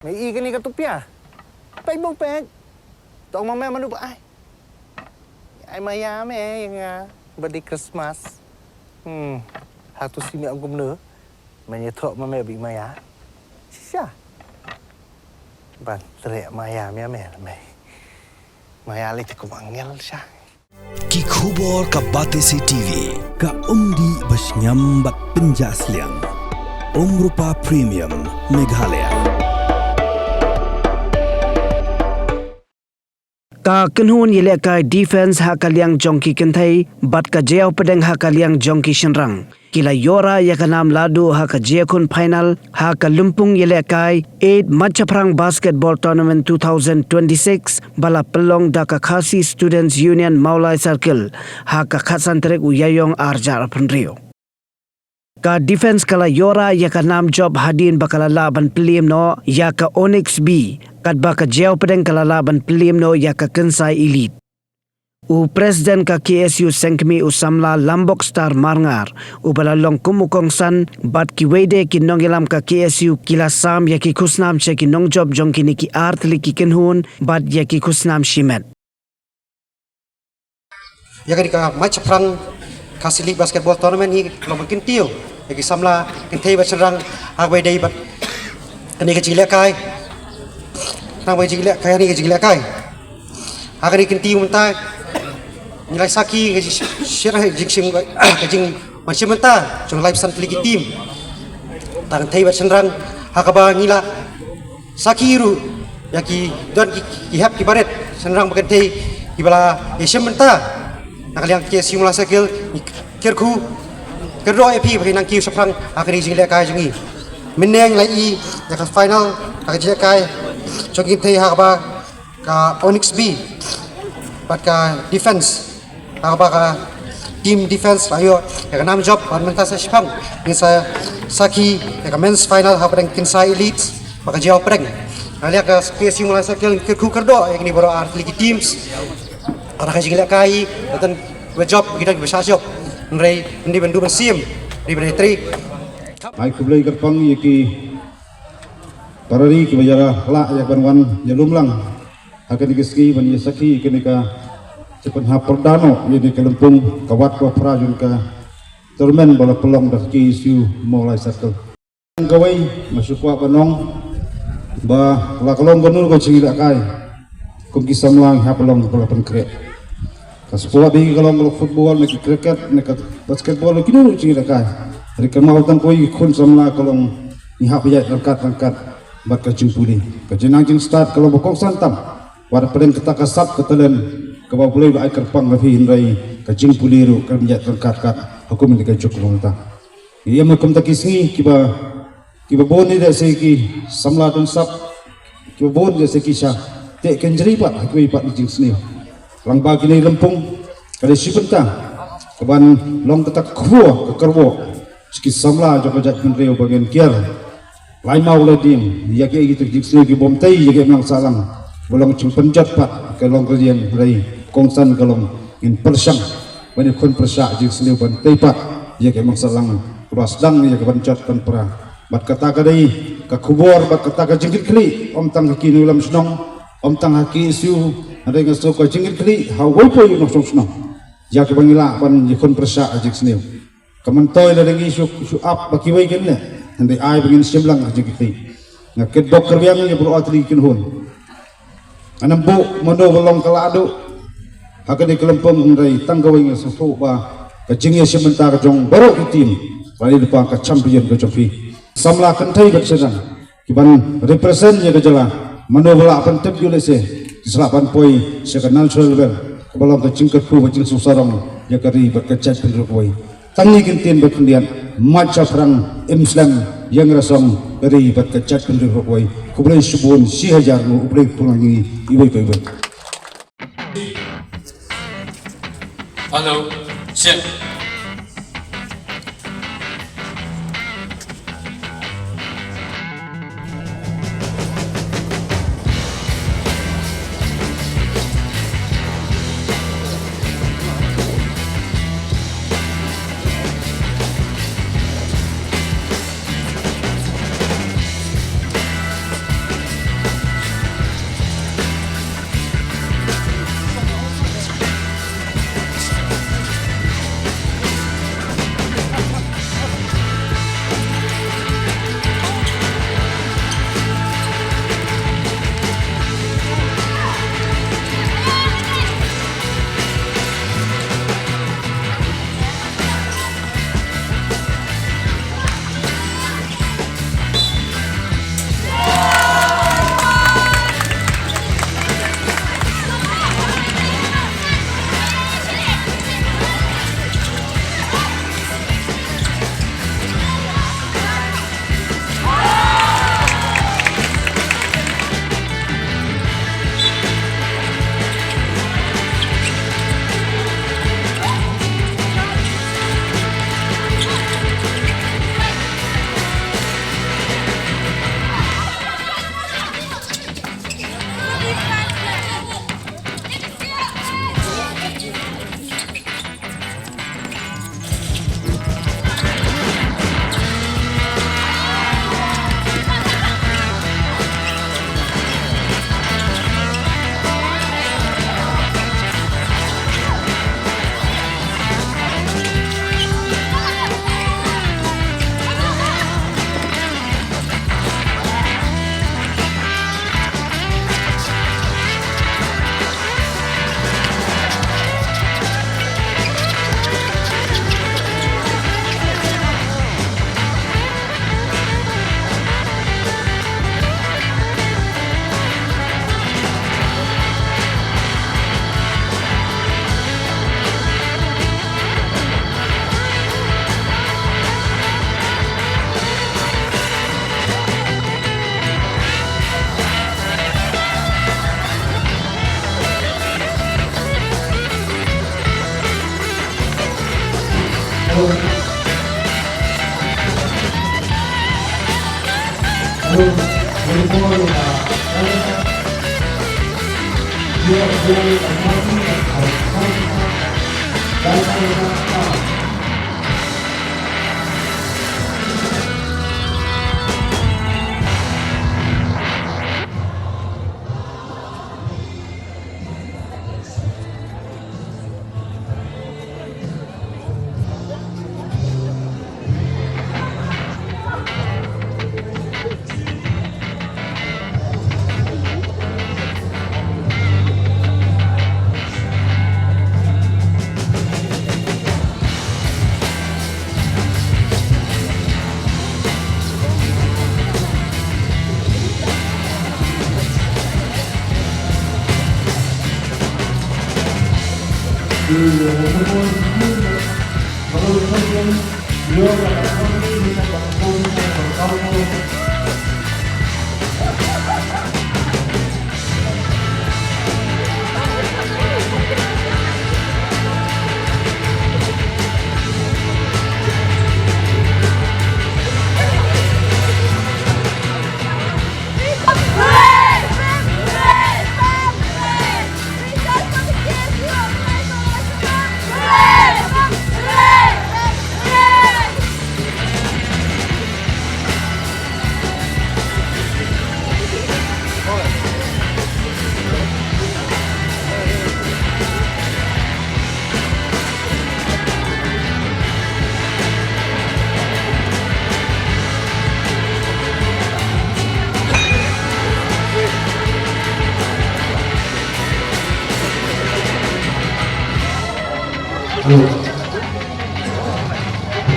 Mày y cái này cái tụp à? Bay bông bẹt. Tao mà mẹ mà núp ai mà ya mẹ yang birthday Christmas. Hatu si mẹ ông cũng nữa. Mày nhớ thọ mà mẹ bị mày á. Sao? Bạn trẻ maya mẹ là mày. Maya lấy cũng angel sa. Ki khubor ka Batesi TV ka umdi basnyam bat penjaslian. Rupa Premium Meghalaya. Ka kenhun yele ka Dfense ha kaliang jongki kenthai bat ka Jaïaw Pdeng ha kaliang jongki shenrang kila yora ya ka nam Lahduh ha ka jekun final ha ka lumpung yele kai 8 Maitshaphrang basketball tournament 2026 bala pelong da ka Khasi Students Union Maulai Circle ha ka khasantrek uyayong arjar penrio. Ka Dfense kala yora ya ka nam job hadin bakala laban pelim no ya ka Onyx B kat baka Jaïaw Pdeng kala laban pelim no ya ka Kensai Elite. U Presiden ka KSU Sengkmi usamla Lambok Star Marngar u balalong kumukong san bat ki wede ki nongilam ka KSU kila sam ya ki kusnam che ki nong job jong ki ni ki art li ki kenhun bat ya ki kusnam shimet. Ya ka Maitshaphrang Khasi League basketball tournament ni kalau mungkin tiu yaki samla kentei bacenrang agway day bat ani ka jilek kai nang bai jilek kai ani ka jilek kai agani kenti munta nilai saki ka shira jiksing ka jing masih menta jong live san ligi team tang kentei bacenrang hakaba ngila sakiru yaki don ki hap ki baret senrang bakentei ibala yesem menta nakaliang KSU mula sakil kerku kerdo EP bagi nang kiu Maitshaphrang akhir jing le kai jungi meneng lai ya ka final ka je kai jogging thei ha ba ka Onyx B bat ka Dfense ha ba ka team Dfense ayo ya ka nam job ban menta sa Maitshaphrang ni sa saki ya ka men's final ha ba Kensai Elite baka Jaïaw Pdeng alia ka KSU mula sakil kerku kerdo ya ni boro art ligi teams ara ka jing le kai dan job kita bisa job Nrai ndi bandu masim di benetri. Ai kublai kerpang yaki parari ki bajara la ya banwan ya lumlang akan digeski ban yasaki kenika cepen ha perdano yedi kelempung kawat ko prajun ka termen bola pelong dah KSU mulai circle. Gawai masuk wa banong ba la kolong gonul ko cingila kai kum kisamlang ha pelong bola penkrek. Sebuah bagi kalau meluk football, nak cricket, nak basketball, kini lu cingit akai. Hari kemau tang koi kun samla kalau ni hak pijat langkat, bat kacung puli. Kajenang jing start kalau bokong santam, wada Pdeng kita kasap ketelen, kebau pulai ba aikar pang lebih hindai kacung puli ru kalau pijat langkat hukum ini kacung kulongta. Ia makum tak kisni kiba boni dah segi samla dan sap kiba boni dah segi sah. Tek kenjeri pat, kiba pat jing seni. Lang bagi ni lempung kali sipenta keban long ketak khuo kekerwo sikit samla joko jat menreo bagian kiar lai mau ledim ya ke gitu jiksi ki bom tai ya ke nang salang bolong chung penjat pat ke long kerjaan rai kongsan kalong in persang bani kon persa jiksi ban tai pat ya ke mang salang keras dang ya ke penjat kan pra bat kata kadai ka khubor bat kata ka jingit kli om tang ki nulam snong om tang haki isu ada yang suka jingit kli hawai po yung nong snong ya ke bangila ban jikon persa ajik snew kamantoy la dengi su up bakiway kenne hande ai bangin simlang ajik kli ngaket dok kerbiang ya bro atli kinhun anam bu mono bolong kalado hakane kelempong ndai tanggawai nga su ba ka jingya simenta ka jong baro tim bali depan ka champion ka jofi samla kantai baksedan kiban represent ya gejala mono bola pentep yulese Selapan poi sekenal solver kebalam kecingkat ku bacing susarong ya kari berkecat penrukoi tangi kintin berkendian Maitshaphrang Islam yang rasong kari berkecat penrukoi kublai subun si hajar nu kublai pulangi ibai ibai. Halo, siap.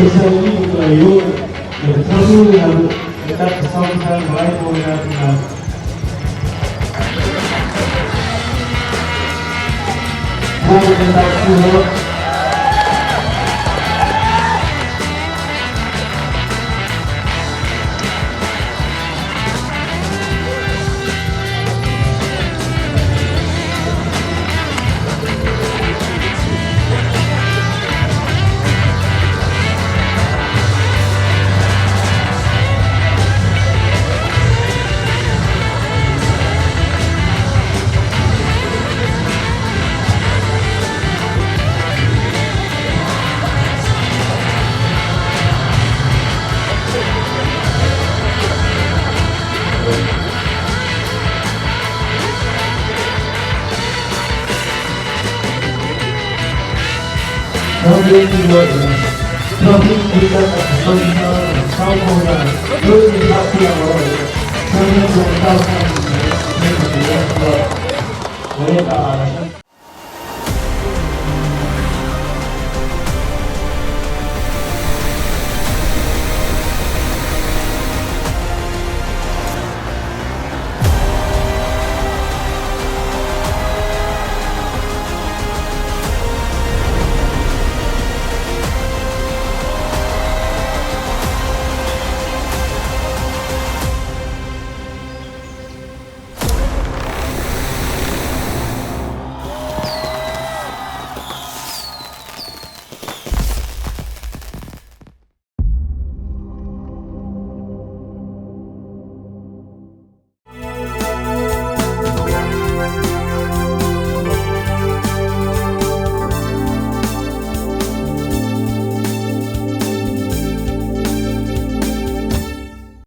Especially untuk you yang selalu yang dekat bersama baik dengan Tuhan. Bukan tentang Tuhan. Kemudian kedua, trafik kita bersama sama berhati yang baik, kami berdoa untuk mereka.